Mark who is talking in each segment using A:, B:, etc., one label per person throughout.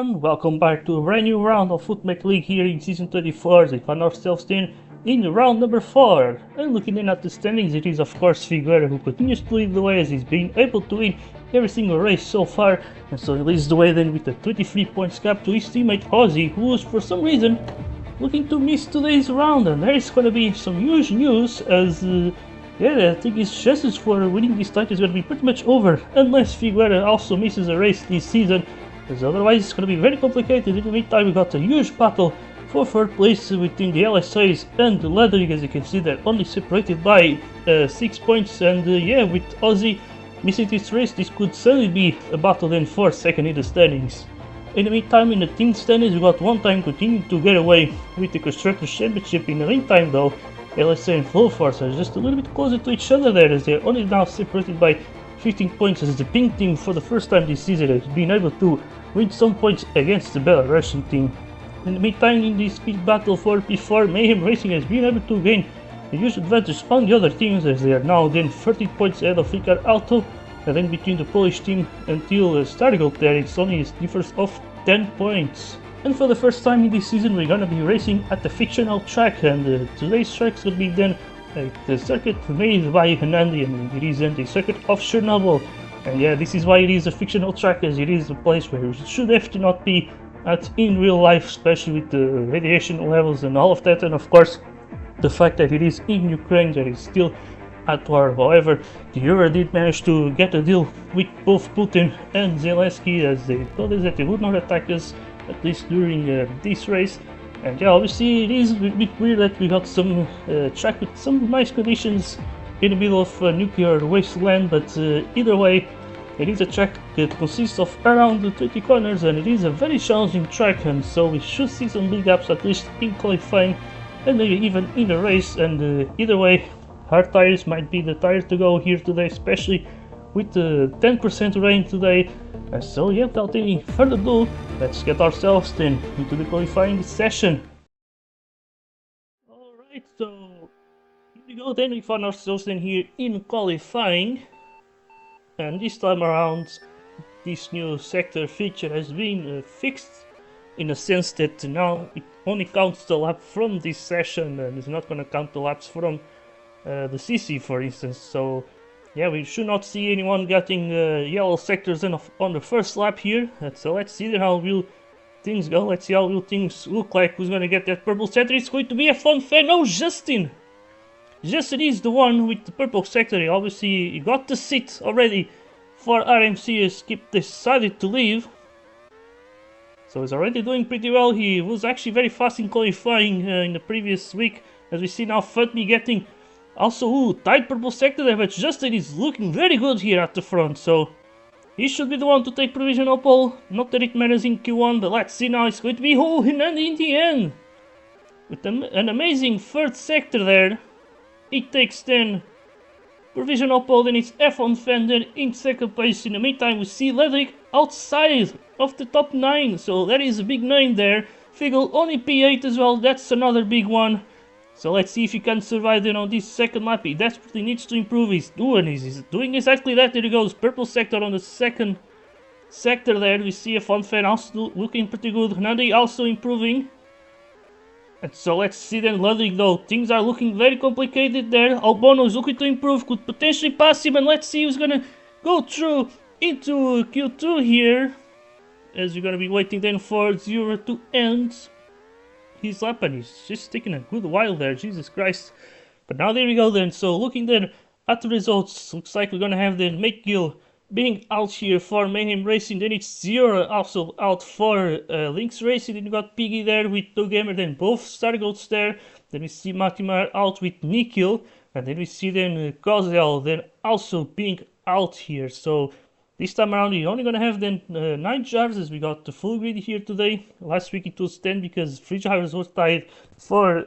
A: everyone, welcome back to a brand new round of Footmech League here in Season 24. We find ourselves then in round number 4. And looking in at the standings, it is of course Figueira who continues to lead the way as he's been able to win every single race so far. And so he leads the way then with a 23 points gap to his teammate Ozzy, who is for some reason looking to miss today's round. And there is going to be some huge news as I think his chances for winning this title is going to be pretty much over unless Figueira also misses a race this season, as otherwise it's going to be very complicated. In the meantime, we got a huge battle for third place between the LSAs and the Leathering. As you can see, they're only separated by 6 points, and with Ozzy missing this race, this could certainly be a battle then for second in the standings. In the meantime, in the team standings, we got One Time continuing to get away with the Constructors Championship. In the meantime though, LSA and Flow Force are just a little bit closer to each other there, as they're only now separated by 15 points, as the pink team for the first time this season has been able to win some points against the Belarusian team. In the meantime, in this speed battle for P4, Mayhem Racing has been able to gain a huge advantage on the other teams, as they are now then 30 points ahead of Ricar Auto, and then between the Polish team until Stargold there it's only a difference of 10 points. And for the first time in this season, we're gonna be racing at the fictional track, and today's track is gonna be then the circuit made by Hernandi, and it is then the circuit of Chernobyl. And yeah, this is why it is a fictional track, as it is a place where it should have to not be at in real life, especially with the radiation levels and all of that, and of course the fact that it is in Ukraine, that is still at war. However, the Euro did manage to get a deal with both Putin and Zelensky, as they told us that they would not attack us, at least during this race. And yeah, obviously it is a bit weird that we got some track with some nice conditions in the middle of nuclear wasteland, but either way, it is a track that consists of around 20 corners, and it is a very challenging track, and so we should see some big ups at least in qualifying and maybe even in the race. And either way, hard tires might be the tires to go here today, especially with the 10% rain today. And so yeah, without any further ado, let's get ourselves then into the qualifying session. Alright, so here we go then. We found ourselves then here in qualifying, and this time around this new sector feature has been fixed, in a sense that now it only counts the lap from this session and is not going to count the laps from the CC, for instance. So yeah, we should not see anyone getting yellow sectors on the first lap here. So let's see how will things go. Let's see how will things look like. Who's going to get that purple sector? It's going to be a fun fan. Oh, Justin! Justin is the one with the purple sector. He obviously got the seat already for RMC as Skip decided to leave. So he's already doing pretty well. He was actually very fast in qualifying in the previous week, as we see now Futme getting also tight purple sector there, but Justin is looking very good here at the front, so he should be the one to take provisional pole. Not that it matters in Q1, but let's see now. It's going to be Hernandi in the end with an amazing third sector there. It takes then provisional pole, then it's F1 Fender in second place. In the meantime, we see Ledrick outside of the top 9, so that is a big name there. Figel only P8 as well, that's another big one. So let's see if he can survive then on this second lap. He desperately needs to improve. He's doing exactly that. There he goes, purple sector on the second sector there. We see a fun fan also looking pretty good. Hernandi also improving. And so let's see then Ludwig though. Things are looking very complicated there. Albono is looking to improve, could potentially pass him, and let's see who's gonna go through into Q2 here, as we're gonna be waiting then for Zero to end his lap, and he's just taking a good while there, Jesus Christ. But now there we go then. So looking then at the results, looks like we're gonna have then McGill being out here for Mayhem Racing, then it's Zero also out for Lynx Racing, then you got Piggy there with No Gamer, then both Stargolds there, then we see Matimar out with Nikhil, and then we see then Kozel then also being out here. So this time around we're only gonna have then 9 drivers, as we got the full grid here today. Last week it was 10 because 3 drivers were tied for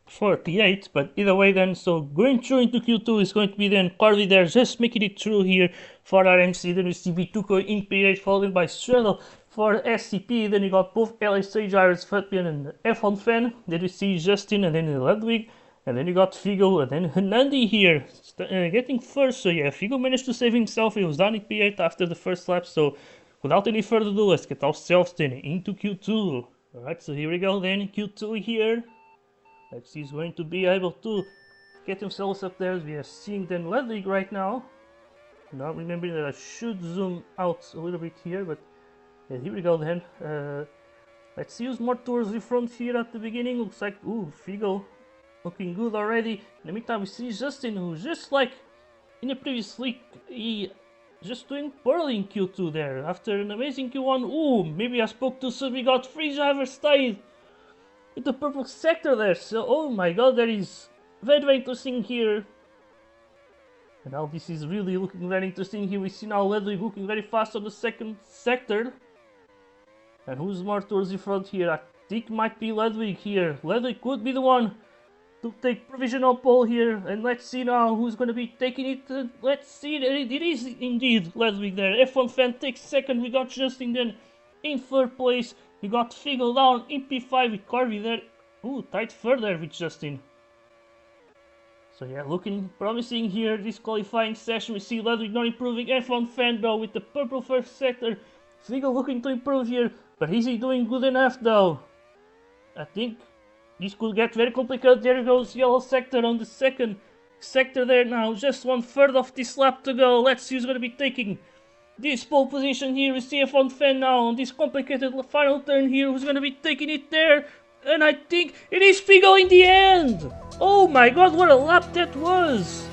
A: P8, but either way then, so going through into Q2 is going to be then Corby there, just making it through here for RMC. Then we see Vituko in P8, followed by Straddle for SCP. Then we got both LSA drivers, Fatbian and F1 Fan. Then we see Justin and then Ludwig. And then you got Figo and then Hernandi here getting first. So yeah, Figo managed to save himself. He was down in P8 after the first lap, so without any further ado, let's get ourselves then into Q2. Alright, so here we go then, Q2 here. Let's see who's going to be able to get themselves up there. We are seeing then Ludwig right now. Now remembering that I should zoom out a little bit here, but yeah, here we go then. Let's use more towards the front here at the beginning. Looks like, ooh, Figo looking good already. In the meantime, we see Justin, who's just like in the previous league, he just doing poorly in Q2 there. After an amazing Q1, ooh, maybe I spoke too soon. We got 3 drivers tied with the purple sector there. So, oh my god, that is very interesting here. And now this is really looking very interesting here. We see now Ludwig looking very fast on the second sector. And who's more towards the front here? I think might be Ludwig here. Ludwig could be the one to take provisional pole here. And let's see now who's going to be taking it. Let's see, it is indeed Ludwig there. F1 fan takes second. We got Justin then in third place. We got Figo down in P5 with Corby there. Ooh, tight further with Justin. So yeah, looking promising here this qualifying session. We see Ludwig not improving. F1 fan though with the purple first sector. Figo looking to improve here, but is he doing good enough though? I think this could get very complicated. There goes yellow sector on the second sector there now. Just 1/3 of this lap to go. Let's see who's going to be taking this pole position here. We see F1 fan now on this complicated final turn here. Who's going to be taking it there? And I think it is Figo in the end! Oh my god, what a lap that was!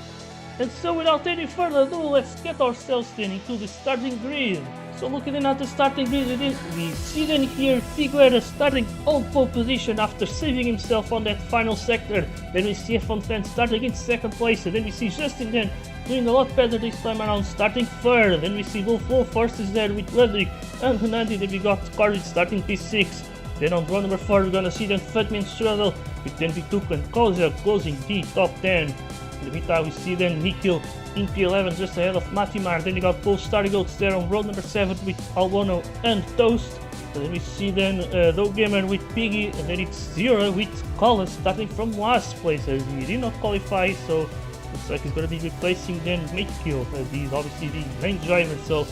A: And so without any further ado, let's get ourselves then into the starting grid. So looking in at the starting grid, we see then here Figo starting on pole position after saving himself on that final sector. Then we see F1 fan starting in second place, and then we see Justin then doing a lot better this time around, starting third. Then we see Wolf Forces there with Ludwig and Hernandi. Then we got Carly starting P6. Then on row number 4 we're gonna see then Futman struggle with then Vituk and Kozel closing the top 10. In the meantime we see then Nikhil in P11 just ahead of Matimar. Then you got both Stargoats there on row number 7 with Albono and Toast. And then we see then Gamer with Piggy, and then it's Zero with Colin starting from last place as he did not qualify, so looks like he's gonna be replacing then Nikhil as he's obviously the main driver. So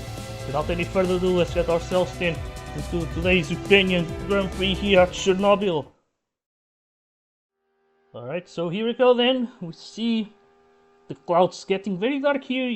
A: without any further ado, let's get ourselves then into today's Ukrainian Grand Prix here at Chernobyl. Alright, so here we go then. We see the clouds getting very dark here.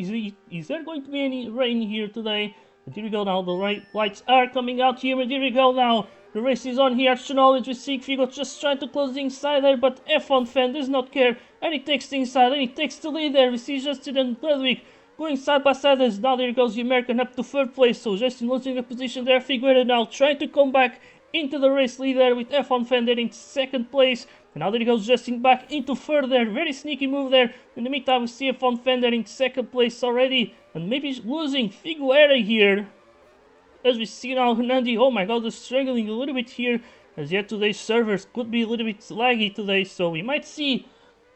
A: Is there going to be any rain here today? But here we go now, the lights are coming out here, and here we go now. The race is on here at Chernobyl. We see Figo just trying to close the inside there, but F1 fan does not care. And he takes the inside, and he takes the lead there. We see Justin and Ludwig going side by side as now there goes the American up to third place. So Justin losing a position there. Figueroa now trying to come back into the race lead there with F1 fan there in second place. And now there goes Justin back into third there. Very sneaky move there. In the meantime we see F1 fan there in second place already. And maybe losing Figueroa here. As we see now Hernandi, oh my god, they're struggling a little bit here. As yet today's servers could be a little bit laggy today. So we might see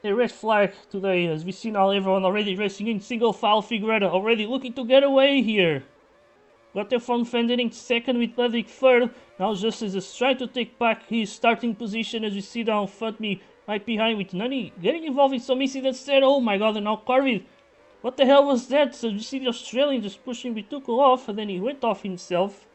A: a red flag today, as we see now everyone already racing in single file. Figueroa already looking to get away here. Got the front fender in second with Ludwig third. Now Justice is trying to take back his starting position, as we see down Futme right behind with Nani getting involved in some incidents there. Oh my god, and now Carvid. What the hell was that? So you see the Australian just pushing Vituko off, and then he went off himself.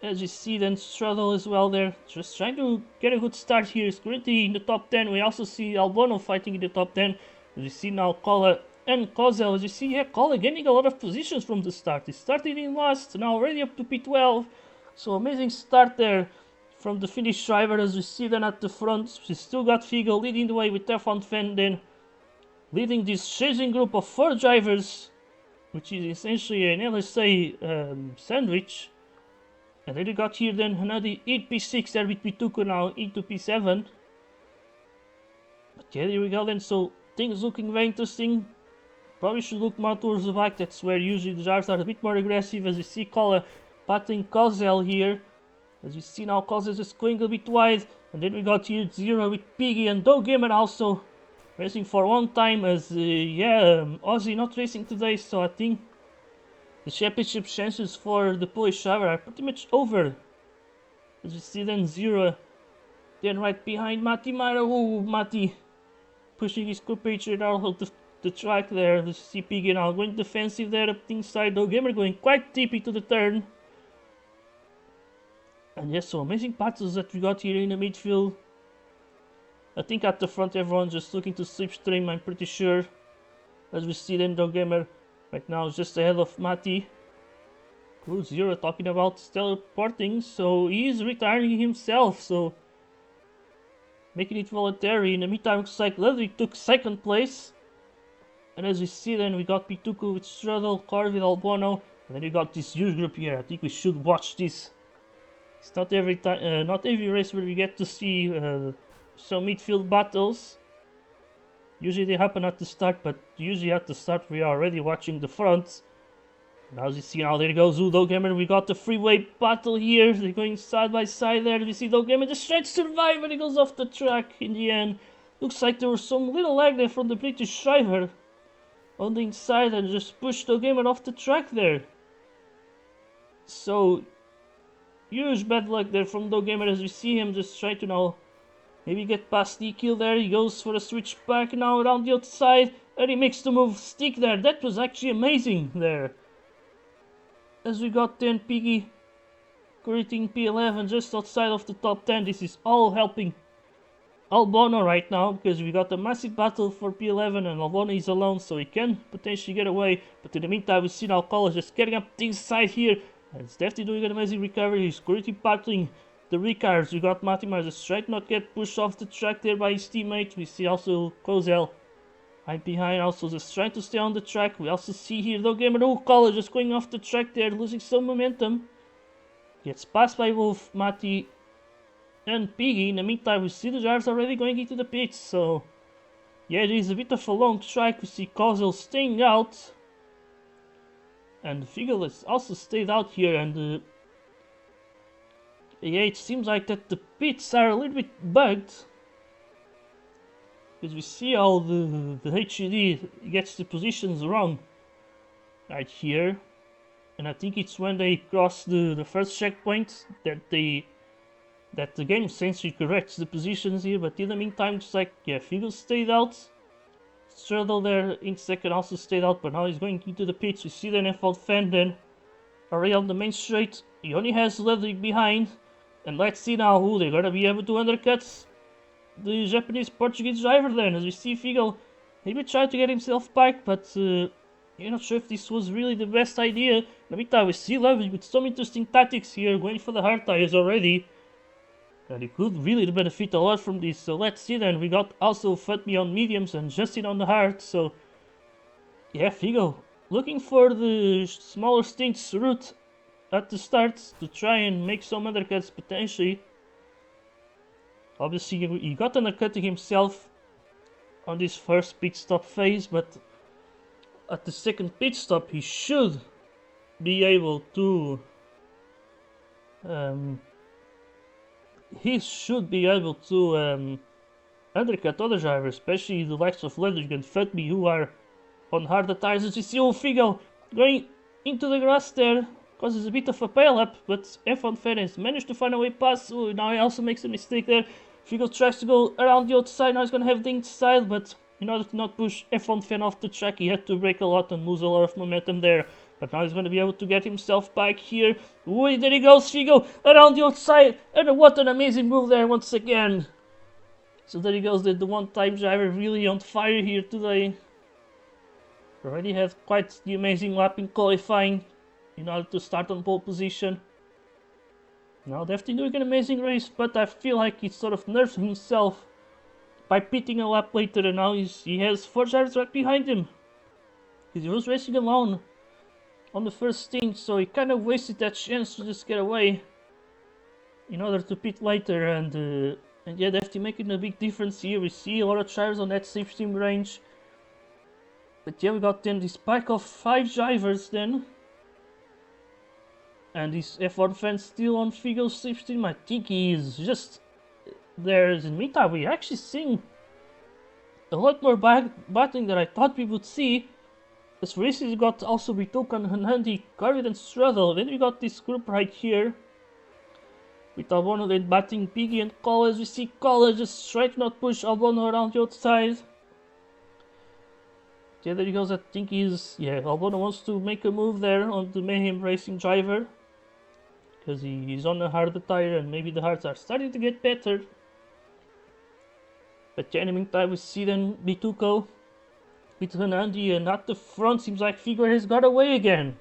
A: As you see then Straddle as well there, just trying to get a good start here. Is currently in the top 10. We also see Albono fighting in the top 10. As you see now Kola and Kozel. As you see, yeah, Kola getting a lot of positions from the start. He started in last, now already up to P12. So amazing start there from the Finnish driver. As we see then at the front, we still got Figo leading the way with F1 Fan then leading this chasing group of 4 drivers, which is essentially an LSA sandwich. And then we got here then another 8 P6 there with Pituko now into P7. But yeah, here we go then, so things looking very interesting. Probably should look more towards the back, that's where usually the drivers are a bit more aggressive. As you see Kola patting Kozel here. As you see now Kozel just going a bit wide. And then we got here Zero with Piggy and Gamer also racing for one time, as Ozzy not racing today, so I think the championship chances for the Polish driver are pretty much over. As you see then Zero, then right behind Mati Mara. Oh, Mati pushing his compatriot out of the track there. As you see Piggy now going defensive there up the inside. Gamer going quite deep into the turn. And yes, so amazing battles that we got here in the midfield. I think at the front everyone's just looking to slipstream, I'm pretty sure. As we see then Gamer right now is just ahead of Mati. Cool Zero talking about teleporting, so he is retiring himself, so making it voluntary. In the meantime, looks like Ludwig took second place. And as we see then, we got Pituku with Strudel, Carvin, Albono, and then we got this huge group here. I think we should watch this. It's not every time, not every race where we get to see some midfield battles. Usually they happen at the start, but usually at the start we are already watching the front. Now as you see, now there goes Udo Gamer. We got the freeway battle here. They're going side by side there. We see Udo Gamer just trying to survive, and he goes off the track in the end. Looks like there was some little lag there from the British driver on the inside and just pushed Udo Gamer off the track there. So huge bad luck there from Udo Gamer as we see him just try to now maybe get past the kill there. He goes for a switch back now around the outside, and he makes the move stick there. That was actually amazing there. As we got 10 Piggy creating P11 just outside of the top 10. This is all helping Albono right now, because we got a massive battle for P11 and Albono is alone, so he can potentially get away. But in the meantime, we see now College just getting up the inside here, and it's definitely doing an amazing recovery. He's currently battling the recars. We got Matimar just trying to not get pushed off the track there by his teammate. We see also Kozel right behind, also just trying to stay on the track. We also see here though Gamer College just going off the track there, losing some momentum. Gets passed by Wolf, Mati, and Piggy. In the meantime, we see the drivers already going into the pits, so yeah, it is a bit of a long track. We see Kozel staying out, and Figel has also stayed out here, and yeah, it seems like that the pits are a little bit bugged, because we see how the HUD gets the positions wrong right here. And I think it's when they cross the first checkpoint that the game essentially corrects the positions here. But in the meantime, it's like, yeah, Figel stayed out. Strudel there in second also stayed out, but now he's going into the pits. We see the F1 fan then already on the main straight. He only has Ludwig behind. And let's see now who they're gonna be able to undercut the Japanese-Portuguese driver then. As we see Figel maybe try to get himself back, but you're not sure if this was really the best idea. In the meantime, we see Ludwig with some interesting tactics here, going for the hard tires already. And he could really benefit a lot from this. So let's see then. We got also Fatmi on mediums and Justin on the hard. So yeah, Figel looking for the smaller stints route at the start to try and make some undercuts potentially. Obviously, he got undercutting himself on this first pit stop phase, but at the second pit stop he should be able to undercut other drivers, especially the likes of Ludwig and Fatmi, who are on harder tires. As you see Figel going into the grass there, causes a bit of a pile up, but F1 fan has managed to find a way past. Oh, now he also makes a mistake there. Figel tries to go around the outside, now he's gonna have the inside, but in order to not push F1 fan off the track, he had to brake a lot and lose a lot of momentum there. But now he's gonna be able to get himself back here. Ooh, there he goes, Figel around the outside, and what an amazing move there once again. So there he goes, the one-time driver really on fire here today. Already had quite the amazing lap in qualifying in order to start on pole position. Now definitely doing an amazing race, but I feel like he sort of nerfed himself by pitting a lap later, and now he has 4 drivers right behind him. Because he was racing alone on the first stint, so he kind of wasted that chance to just get away in order to pit later, and yeah, definitely making a big difference here. We see a lot of drivers on that slipstream range. But yeah, we got then this pack of 5 drivers then. And this F1 fan still on Figel's slipstream. I think he is just there. In the meantime, we're actually seeing a lot more battling than I thought we would see. As for this, we got also Bitokan and Handy, Carvin and Strudel. Then we got this group right here with Albono then batting Piggy and College. We see College just trying to not push Albono around the outside. Yeah, there he goes. I think he's... yeah, Albono wants to make a move there on the Mayhem Racing driver. because he's on a harder tire and maybe the hards are starting to get better. But yeah, in the meantime, we see then Bituko with Hernandi, and at the front seems like Figo has got away again.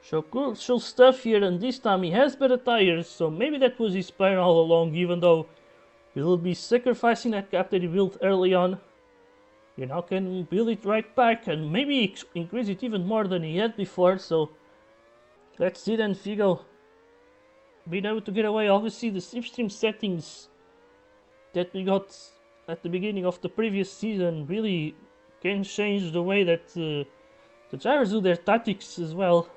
A: So crucial stuff here, and this time he has better tires, so maybe that was his plan all along, even though he will be sacrificing that gap that he built early on. He now can build it right back and maybe increase it even more than he had before, so let's see then Figo being able to get away. Obviously the slipstream settings that we got at the beginning of the previous season really can change the way that the drivers do their tactics as well.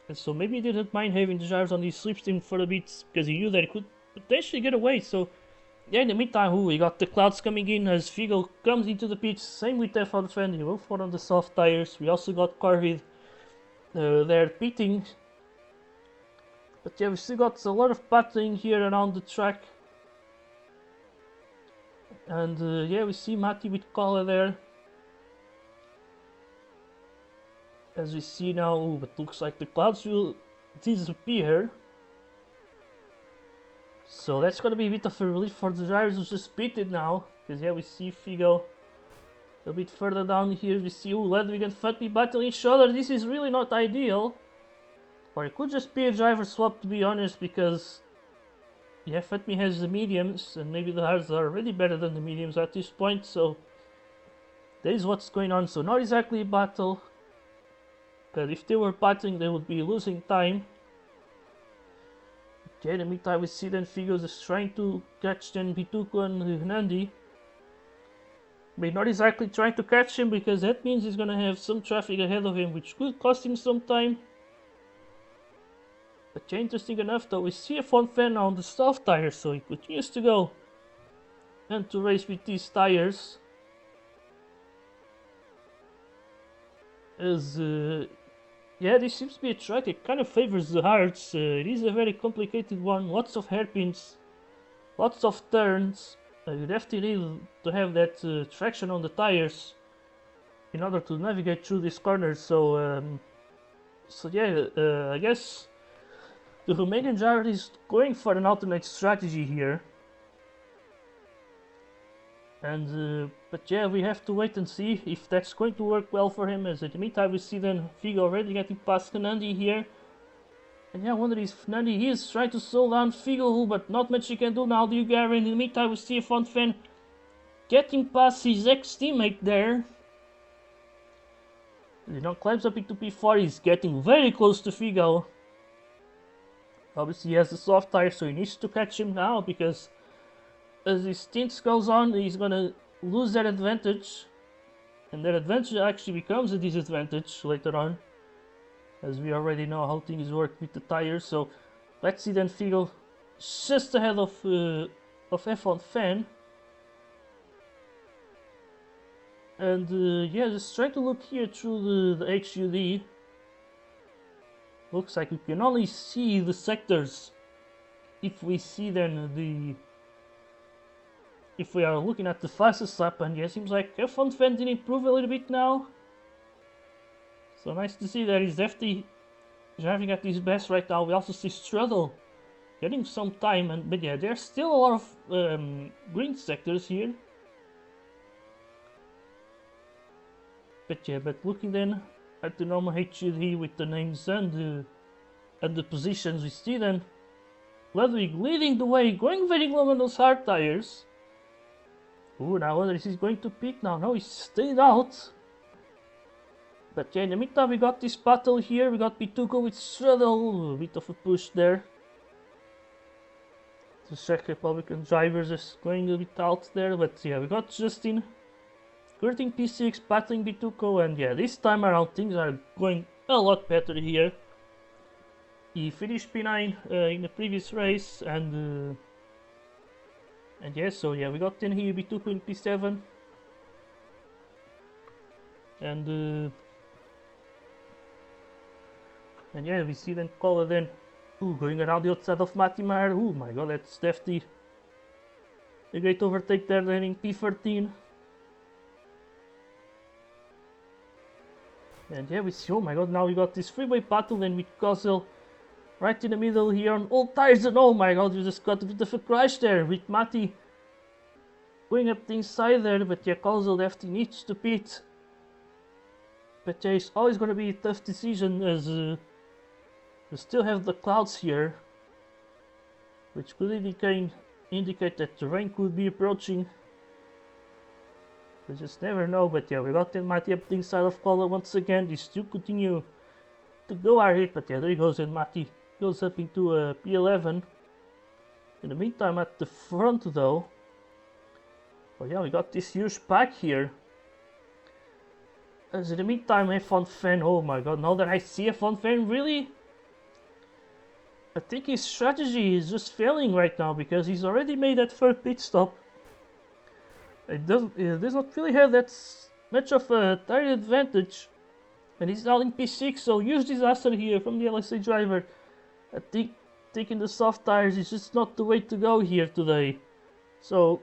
A: And so maybe he didn't mind having the drivers on the slipstream for a bit because he knew that he could potentially get away. So yeah, in the meantime, we got the clouds coming in as Figo comes into the pits. Same with F1 Fan, they both on the soft tires. We also got Corvid there pitting. But yeah, we still got a lot of battling here around the track. And yeah, we see Matti with Kala there. As we see now, but looks like the clouds will disappear. So that's gonna be a bit of a relief for the drivers who just pitted now. Because yeah, we see Figo a bit further down here. We see Ludwig and Fatmi battling each other. This is really not ideal. Or it could just be a driver swap, to be honest, because yeah, Fatmi has the mediums and maybe the hards are already better than the mediums at this point. So that is what's going on. So not exactly a battle. But if they were battling, they would be losing time. Okay, in the meantime, we see then Figo is trying to catch then Bituko and Hernandi. But not exactly trying to catch him, because that means he's gonna have some traffic ahead of him, which could cost him some time. But yeah, interesting enough though, we see a F1 Fan on the soft tires, so he continues to go and to race with these tires. As yeah, this seems to be a track that kind of favors the hards. It is a very complicated one, lots of hairpins, lots of turns. You definitely need to have that traction on the tires in order to navigate through these corners. So yeah, I guess the Romanian driver is going for an alternate strategy here. And but yeah, we have to wait and see if that's going to work well for him. As in the meantime, we see then Figo already getting past Nandi here. And yeah, I wonder if Nandi is trying to slow down Figo, but not much he can do now. The Hungarian. In the meantime, we see a F1 Fan getting past his ex-teammate there. He now climbs up into P4. He's getting very close to Figo. Obviously, he has the soft tire, so he needs to catch him now, because as his stint goes on, he's gonna lose that advantage, and that advantage actually becomes a disadvantage later on, as we already know how things work with the tires. So let's see then Figo just ahead of F1 Fan. And yeah, just trying to look here through the HUD. Looks like we can only see the sectors if we see then if we are looking at the fastest lap. And yeah, seems like F1 Fan did improve a little bit now. So nice to see that he's definitely driving at his best right now. We also see Strudel getting some time, but yeah, there's still a lot of green sectors here. But yeah, but looking then at the normal HUD with the names and the positions, we see then Ludwig leading the way, going very low on those hard tires. Ooh, now whether he's going to pit now. No, he stayed out. But yeah, in the meantime, we got this battle here. We got Bituko with Strudel. A bit of a push there. The Czech Republican drivers is going a bit out there. But yeah, we got Justin skirting P6, battling Bituko. And yeah, this time around things are going a lot better here. He finished P9 in the previous race. And yeah, so yeah, we got in here Bituko in P7. And yeah, we see then Kola then going around the outside of Matimar. Oh my god, that's definitely a great overtake there then in P13. And yeah, we see, oh my god, now we got this freeway battle then with Kozel right in the middle here on all tires, and oh my god, we just got a bit of a crash there with Matti going up the inside there, but yeah, Kozel definitely needs to pit. But yeah, it's always going to be a tough decision as we still have the clouds here, which could indicate that the rain could be approaching. We just never know, but yeah, we got that Matti up the inside of Kozel once again. They still continue to go ahead, but yeah, there he goes, and Matti goes up into P11. In the meantime, at the front though, oh yeah, we got this huge pack here. As in the meantime, F1 Fan, oh my god, now that I see F1 Fan, really? I think his strategy is just failing right now, because he's already made that first pit stop. It does not really have that much of a tire advantage. And he's now in P6, so huge disaster here from the LSA driver. I think taking the soft tires is just not the way to go here today. So,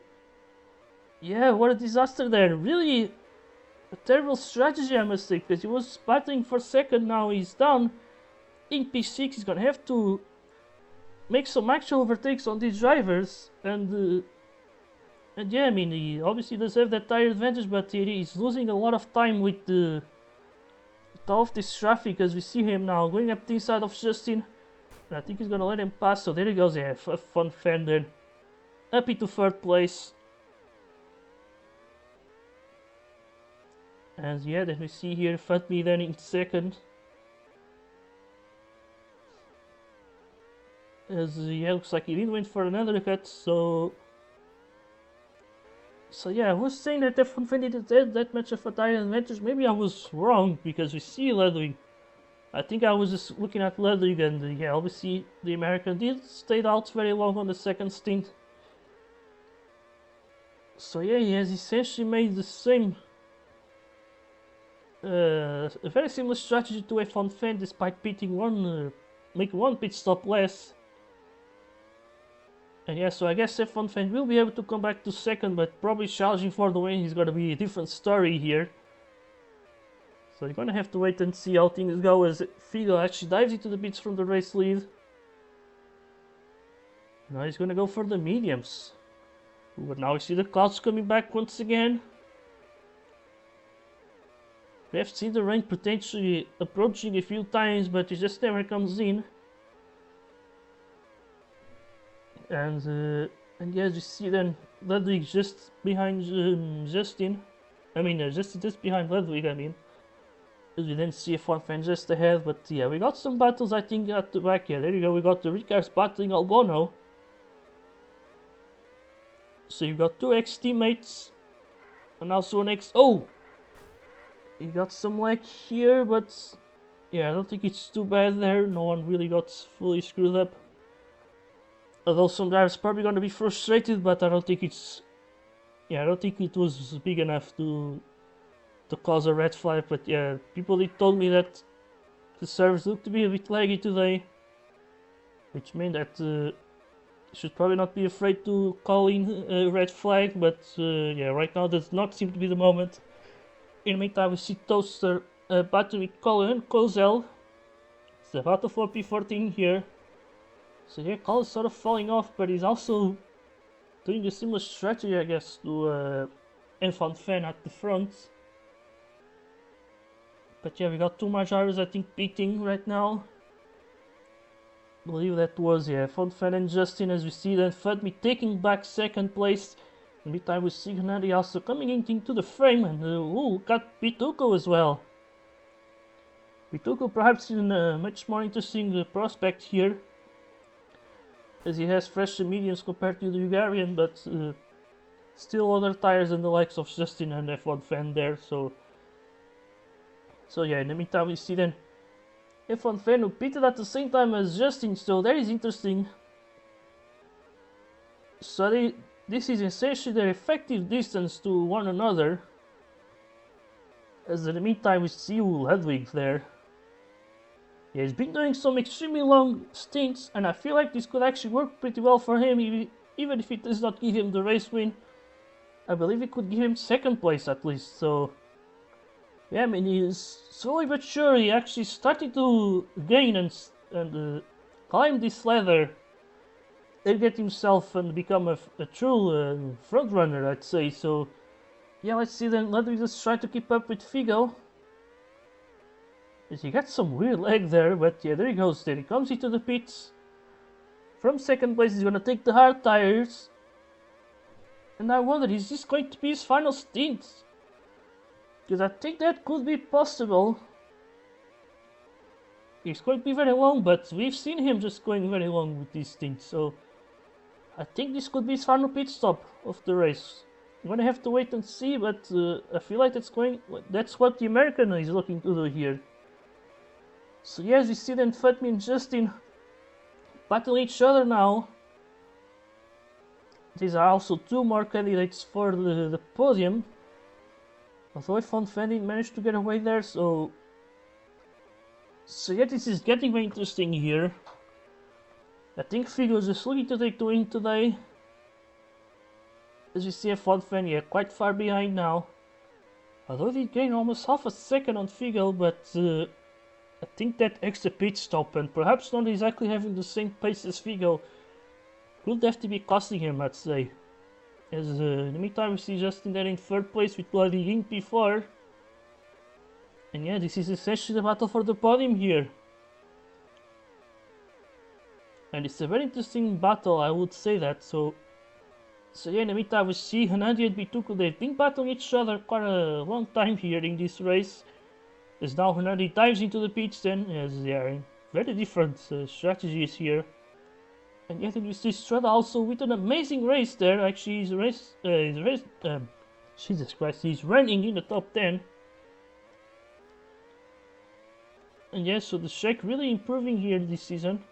A: yeah, what a disaster there. Really a terrible strategy, I must say, because he was battling for second, now he's down in P6. He's gonna have to make some actual overtakes on these drivers, and yeah, I mean, he obviously does have that tire advantage, but he's losing a lot of time with all of this traffic, as we see him now going up the inside of Justin, and I think he's gonna let him pass. So there he goes, yeah, F1 Fan then up into third place. And yeah, then we see here Fatmi then in second. As yeah, looks like he didn't win for another cut, so yeah, I was saying that F1 Fan didn't have that much of a tire advantage. Maybe I was wrong, because we see Ludwig. I think I was just looking at Ludwig, and yeah, obviously the American did stay out very long on the second stint. So yeah, he has essentially made the same a very similar strategy to F1 Fan, despite pitting make one pit stop less. And yeah, so I guess F1 Fan will be able to come back to second, but probably challenging for the win is gonna be a different story here. So you're gonna have to wait and see how things go as Figo actually dives into the pits from the race lead. Now he's gonna go for the mediums. But now we see the clouds coming back once again. We have seen the rain potentially approaching a few times, but it just never comes in. And yeah, as you see then, Ludwig just behind Justin. I mean, Justin just behind Ludwig, I mean. As we then see F1 Fan just ahead, but yeah, we got some battles I think at the back. Yeah, there you go, we got the Ricards battling Albono. So you got two ex-teammates, and also an ex... Oh! You got some lag here, but yeah, I don't think it's too bad there. No one really got fully screwed up. Although some drivers probably gonna be frustrated, but I don't think it's... Yeah, I don't think it was big enough to cause a red flag. But yeah, people did told me that the servers looked to be a bit laggy today, which meant that you should probably not be afraid to call in a red flag. But yeah, right now does not seem to be the moment. In the meantime, we see Toaster battling with Colin and Kozel. It's the battle for P14 here. So yeah, Colin's sort of falling off, but he's also doing a similar strategy, I guess, to F1 Fan at the front. But yeah, we got two more drivers, I think, pitting right now. I believe that was, yeah, F1 Fan and Justin, as we see then Fudme taking back second place. In the meantime, we see Gennady also coming into the frame, and ooh, got Pituco as well. Pituco perhaps in a much more interesting prospect here, as he has fresh mediums compared to the Hungarian, but still other tires than the likes of Justin and F1 Fan there. So yeah, in the meantime we see then F1 Fan who pitted at the same time as Justin, so that is interesting. So this is essentially their effective distance to one another. As in the meantime we see Ludwig there. Yeah, he's been doing some extremely long stints, and I feel like this could actually work pretty well for him, even if it does not give him the race win. I believe it could give him second place at least, so Yeah, I mean, he's slowly but surely actually starting to gain and climb this ladder and get himself and become a true front runner, I'd say. So, yeah, let's see then. Let me just try to keep up with Figo. He got some weird leg there, but yeah, there he goes. There he comes into the pits. From second place, he's gonna take the hard tires. And I wonder, is this going to be his final stint? Because I think that could be possible. It's going to be very long, but we've seen him just going very long with these things. So I think this could be his final pit stop of the race. I'm gonna have to wait and see, but I feel like that's what the American is looking to do here. So yes, we see then Fatmi and Justin battle each other now. These are also two more candidates for the podium. Although I found Fendi managed to get away there, so yeah, this is getting very interesting here. I think Figo is just looking to take the win today. As you see, Fendi quite far behind now. Although he gained almost half a second on Figo, but I think that extra pit stop and perhaps not exactly having the same pace as Figo could have to be costing him, I'd say. As in the meantime, we see Justin there in third place with bloody Ink P4. And yeah, this is essentially the battle for the podium here. And it's a very interesting battle, I would say that. So yeah, in the meantime, we see Hernandi and Bituku, they've been battling each other quite a long time here in this race. As now Hernandi dives into the pits then, as they are in very different strategies here. And yet we see Strada also with an amazing race there. Actually, Jesus Christ, he's running in the top 10. And yes, so the Czech really improving here this season.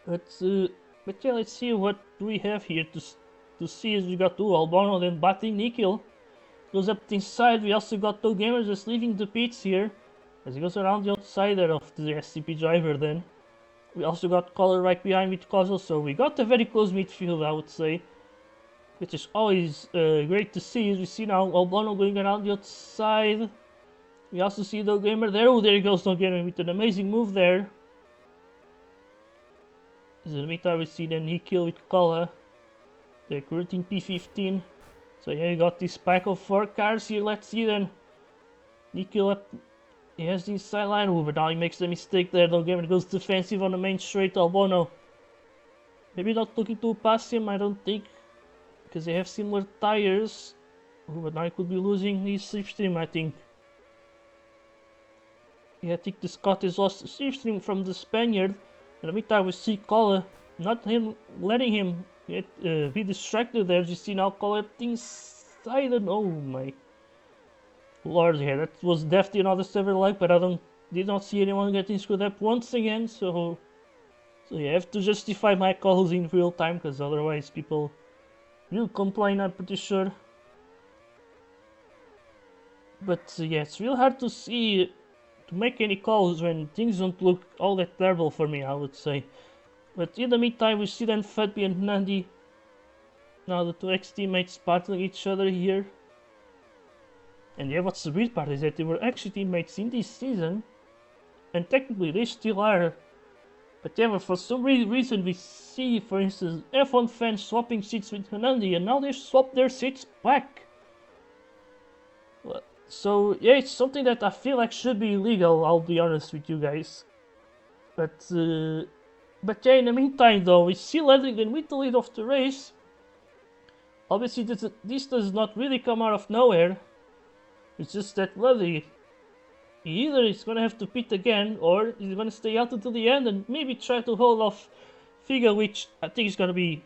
A: But yeah, let's see what do we have here to see. As we got two Albano then batting Nikhil. Goes up inside. We also got two gamers just leaving the pits here. As he goes around the outsider of the SCP driver then. We also got Collar right behind with Kozil, so we got a very close midfield, I would say. Which is always great to see. As we see now Albano going around the outside. We also see the gamer there. Oh, there he goes, no gamer with an amazing move there. In the meantime, we see then Nikhil with Kola. They're recruiting P15. So yeah, you got this pack of 4 cars here. Let's see then. Nikhil up. He has the inside line. Oh, but now he makes a mistake there. The gamer goes defensive on the main straight. Albano. Maybe not looking to pass him, I don't think. Because they have similar tires. Oh, but now he could be losing his slipstream, I think. Yeah, I think the Scot has lost the slipstream from the Spaniard. In the meantime, we see Kola, not him letting him be distracted there. You see now Kola inside, and oh my lord, yeah, that was definitely another severed leg, but I did not see anyone getting screwed up once again. So yeah, I have to justify my calls in real time, because otherwise people will complain, I'm pretty sure. But yeah, it's real hard to see. To make any calls when things don't look all that terrible for me, I would say. But in the meantime, we see then Fatbi and Nandi. Now the two ex-teammates battling each other here. And yeah, what's the weird part is that they were actually teammates in this season. And technically they still are. But yeah, for some reason we see, for instance, F1 fans swapping seats with Nandi, and now they swapped their seats back. So yeah, it's something that I feel like should be illegal, I'll be honest with you guys. But yeah, in the meantime though, we see Ledlington with the lead of the race. Obviously this does not really come out of nowhere. It's just that Ledley, either is gonna have to pit again, or he's gonna stay out until the end and maybe try to hold off Figa, which I think is gonna be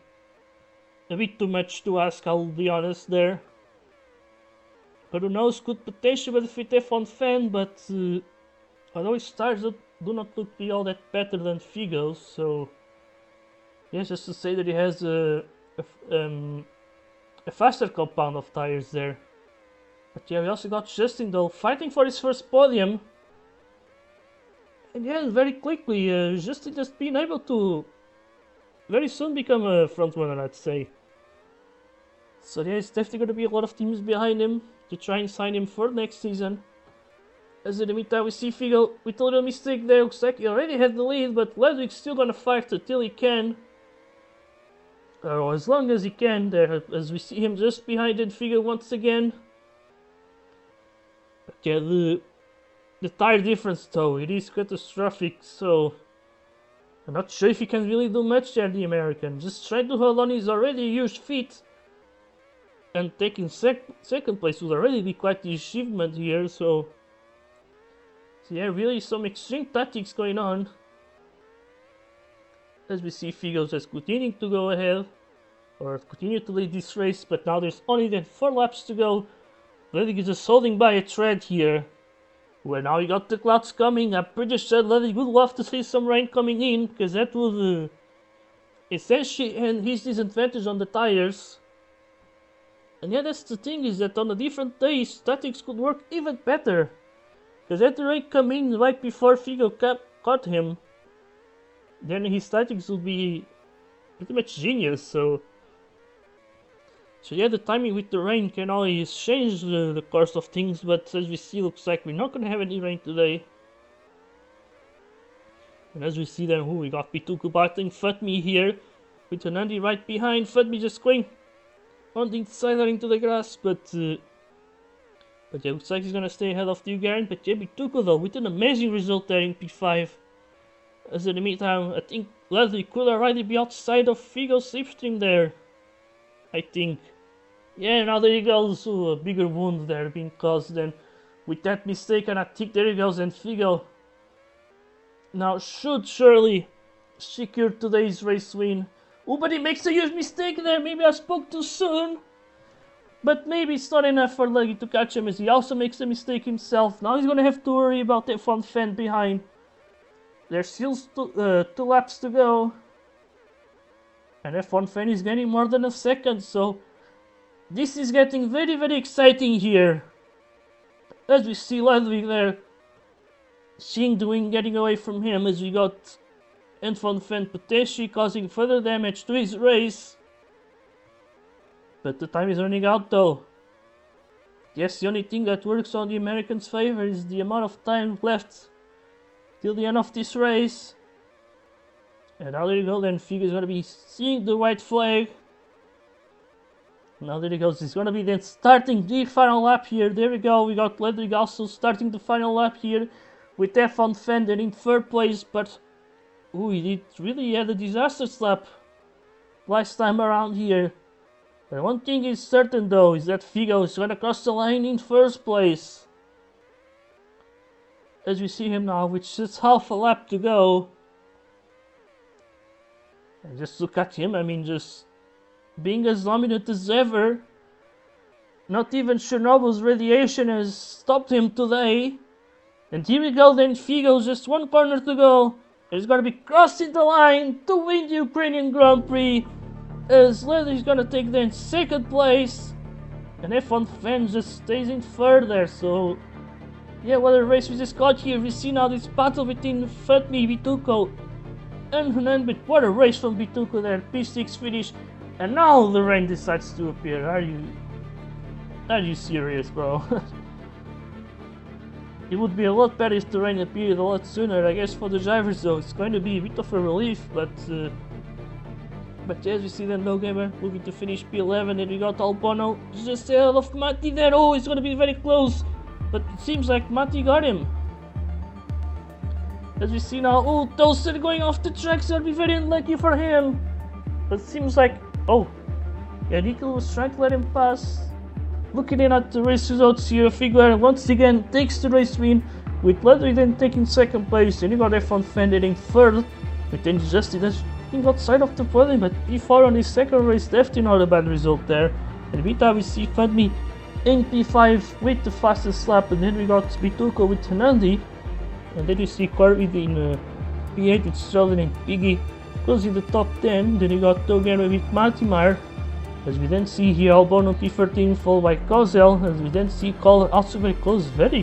A: a bit too much to ask, I'll be honest there. But who knows, could potentially benefit F1 fan, but although his tires do not look to be all that better than Figo's, so yeah, just to say that he has a faster compound of tires there. But yeah, we also got Justin though, fighting for his first podium. And yeah, very quickly, Justin has been able to very soon become a front runner, I'd say. So there's definitely going to be a lot of teams behind him to try and sign him for next season. As in the meantime, we see Figo with a little mistake there. Looks like he already had the lead, but Ludwig's still going to fight until he can. Or as long as he can there, as we see him just behind Figo once again. But yeah, the tire difference though, it is catastrophic, so I'm not sure if he can really do much there, the American. Just trying to hold on his already huge feat. And taking second place would already be quite the achievement here, so yeah, really some extreme tactics going on. As we see Figo just continuing to go ahead, or continue to lead this race, but now there's only then 4 laps to go. Ludwig is just holding by a thread here. Well, now you got the clouds coming. I'm pretty sure Ludwig would love to see some rain coming in, because that would essentially end his disadvantage on the tires. And yeah, that's the thing, is that on a different day, statics could work even better. Because had the rain come in right before Figo caught him, then his statics would be pretty much genius, so yeah, the timing with the rain can always change the course of things, but as we see, looks like we're not gonna have any rain today. And as we see then, we got Bituku battling Futmi here, with Anandi right behind. Futmi just going on the inside there into the grass, but yeah, looks like he's gonna stay ahead of Dugarin. But yeah, Bituku though, with an amazing result there in P5. As in the meantime, I think Ludwig could already be outside of Figo's slipstream there, I think. Yeah, now there he goes. So a bigger wound there being caused then with that mistake, and I think there he goes, and Figo now should surely secure today's race win. Oh, but he makes a huge mistake there. Maybe I spoke too soon, but maybe it's not enough for Ludwig to catch him, as he also makes a mistake himself. Now he's gonna have to worry about that F1 fan behind. There's still 2 laps to go, and F1 fan is getting more than a second, so this is getting very, very exciting here. As we see Ludwig there, seeing the win getting away from him, as we got F1 fan potentially causing further damage to his race. But the time is running out though. Yes, the only thing that works on the Americans' favor is the amount of time left till the end of this race. And now there you go, then Figo is going to be seeing the white flag. Now there he goes, he's going to be then starting the final lap here. There we go, we got Ludwig also starting the final lap here with F1 Fender in 3rd place. But he did really had a disastrous lap last time around here. But one thing is certain though, is that Figo is going to cross the line in 1st place. As we see him now with just half a lap to go. And just look at him, I mean, just being as dominant as ever. Not even Chernobyl's radiation has stopped him today. And here we go then, Figo, just 1 corner to go. He's going to be crossing the line to win the Ukrainian Grand Prix. As Ludwig is going to take then 2nd place. And F1 fan just stays in 3rd there, so yeah, what a race we just got here. We see now this battle between Futmi, Bituko, and Hunan, but what a race from Bituko there, P6 finish, and now the rain decides to appear. Are you serious, bro? It would be a lot better if the rain appeared a lot sooner, I guess. For the drivers though, it's going to be a bit of a relief, but as we see then, No Gamer moving to finish P11, and we got Albono just ahead of Mati there. Oh, it's going to be very close, but it seems like Mati got him. As we see now, oh, Toaster going off the track, so that'll be very unlucky for him. But it seems like, oh, yeah, Nickel was trying to let him pass. Looking in at the race results here, Figo once again takes the race win, with Ludwig then taking 2nd place, and you got F1 Fender in 3rd, but then Justin has been outside of the podium, but P4 on his 2nd race, definitely not a bad result there. And meantime, we see Futmi in P5 with the fastest lap, and then we got Bituko with Hanandi, and then you see Corvid in P8 with Strollin and Piggy closing the top 10. Then you got Togan with Martimar, as we then see here Albono P13 followed by Kozel, as we then see Kohler also very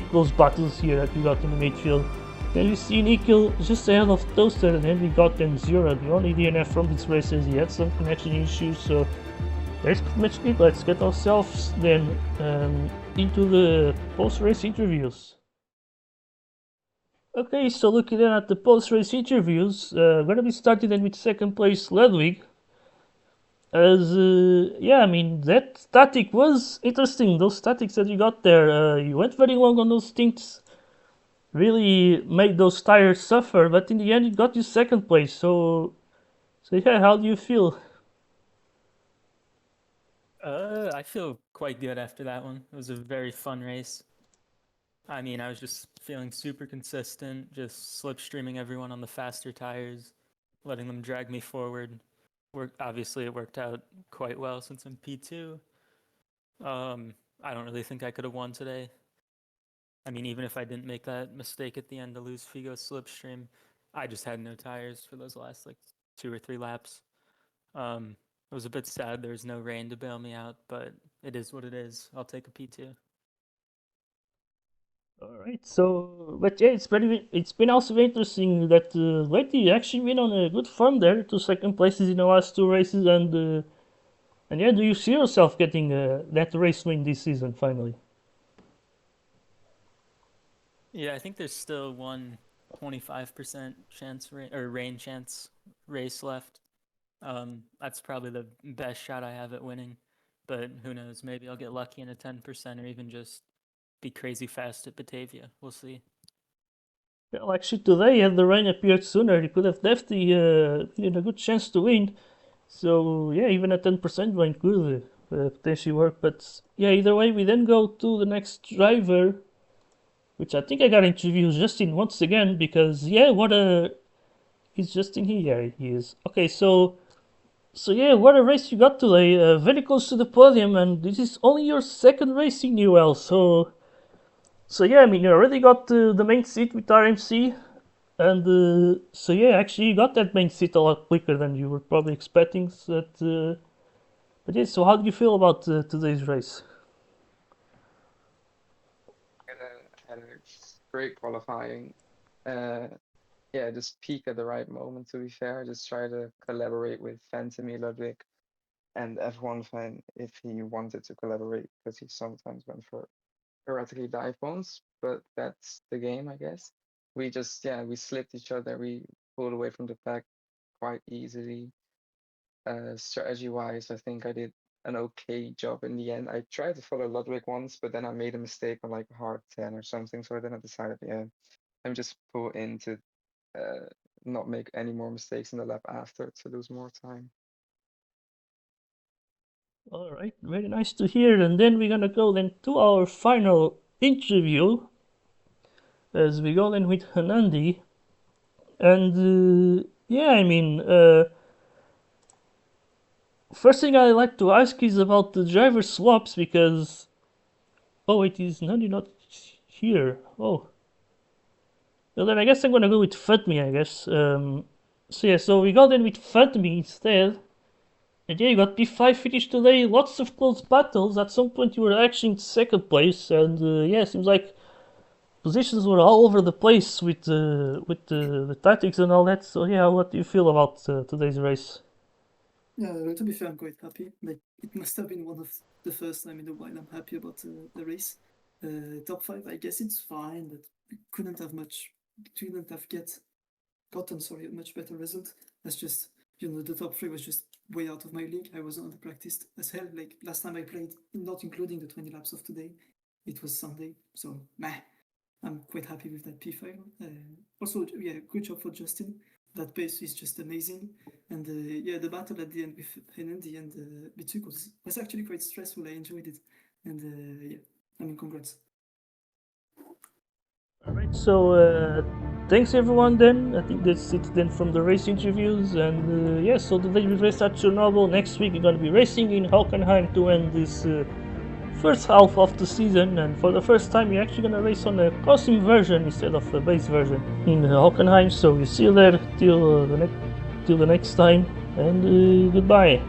A: close battles here that we got in the midfield. Then we see Nikhil just ahead of Toaster, and then we got then Zura, the only DNF from this race, as he had some connection issues, so That's pretty much it. Let's get ourselves then into the post-race interviews. Okay, so looking then at the post-race interviews, we're gonna be starting then with second place Ludwig. As yeah, I mean that static was interesting. Those statics that you got there, you went very long on those stints, really made those tires suffer. But in the end, you got you second place. So yeah, how do you feel?
B: I feel quite good after that one. It was a very fun race. I mean, I was just feeling super consistent, just slipstreaming everyone on the faster tires, letting them drag me forward. Obviously, it worked out quite well since I'm P2. I don't really think I could have won today. I mean, even if I didn't make that mistake at the end to lose Figo's slipstream, I just had no tires for those last like 2 or 3 laps. It was a bit sad there was no rain to bail me out, but it is what it is. I'll take a P2.
A: All right. So, but yeah, it's been also very interesting that lately you actually been on a good form there, two second places in the last two races, and yeah, do you see yourself getting that race win this season finally?
B: Yeah, I think there's still one 25% chance or rain chance race left. That's probably the best shot I have at winning. But who knows? Maybe I'll get lucky in a 10% or even just be crazy fast at Batavia. We'll see.
A: Well, actually, today had the rain appeared sooner, you could have definitely been a good chance to win. So yeah, even a 10% win could potentially work. But yeah, either way, we then go to the next driver, which I think I got to introduce Justin once again because yeah, what a he's Justin here. Yeah, he is. Okay, so yeah, what a race you got today. Very close to the podium, and this is only your second race in UL. So yeah, I mean you already got the main seat with RMC, and so yeah, actually you got that main seat a lot quicker than you were probably expecting. So but yeah, so how do you feel about today's race?
C: Had a great qualifying. Uh, yeah, just peak at the right moment. To be fair, just try to collaborate with Fantemy Ludwig and F1 fan if he wanted to collaborate because he sometimes went for erratically dive bombs, but that's the game, I guess. We just we slipped each other. We pulled away from the pack quite easily. Strategy wise, I think I did an okay job in the end. I tried to follow Ludwig once, but then I made a mistake on like hard 10 or something. So then I decided, I'm just pull in to uh, not make any more mistakes in the lap after to lose more time.
A: All right, very nice to hear. And then we're gonna go then to our final interview as we go then with Hanandi. And yeah, I mean, first thing I like to ask is about the driver swaps because oh, it is Nandi not here. Oh, well then I guess I'm gonna go with Fatmi. I guess. So yeah, so we got in with Fatmi instead. And yeah, you got P5 finished today. Lots of close battles. At some point, you were actually in second place, and yeah, seems like positions were all over the place with the tactics and all that. So yeah, what do you feel about today's race?
D: Yeah, to be fair, I'm quite happy. Like, it must have been one of the first time in a while I'm happy about the race. Top 5, I guess it's fine, but we couldn't have gotten a much better result. That's just, the top 3 was just way out of my league. I was underpracticed as hell. Like, last time I played, not including the 20 laps of today, it was Sunday. So, meh. I'm quite happy with that P5. Also, yeah, good job for Justin. That pace is just amazing. And yeah, the battle at the end with Henandi and Bituk was actually quite stressful. I enjoyed it. And yeah, I mean, congrats.
A: Alright, so thanks everyone then. I think that's it then from the race interviews. And yeah, so today we race at Chernobyl. Next week we're gonna be racing in Hockenheim to end this first half of the season, and for the first time you're actually gonna race on a custom version instead of a base version in Hockenheim. So we see you there till the next time, and goodbye.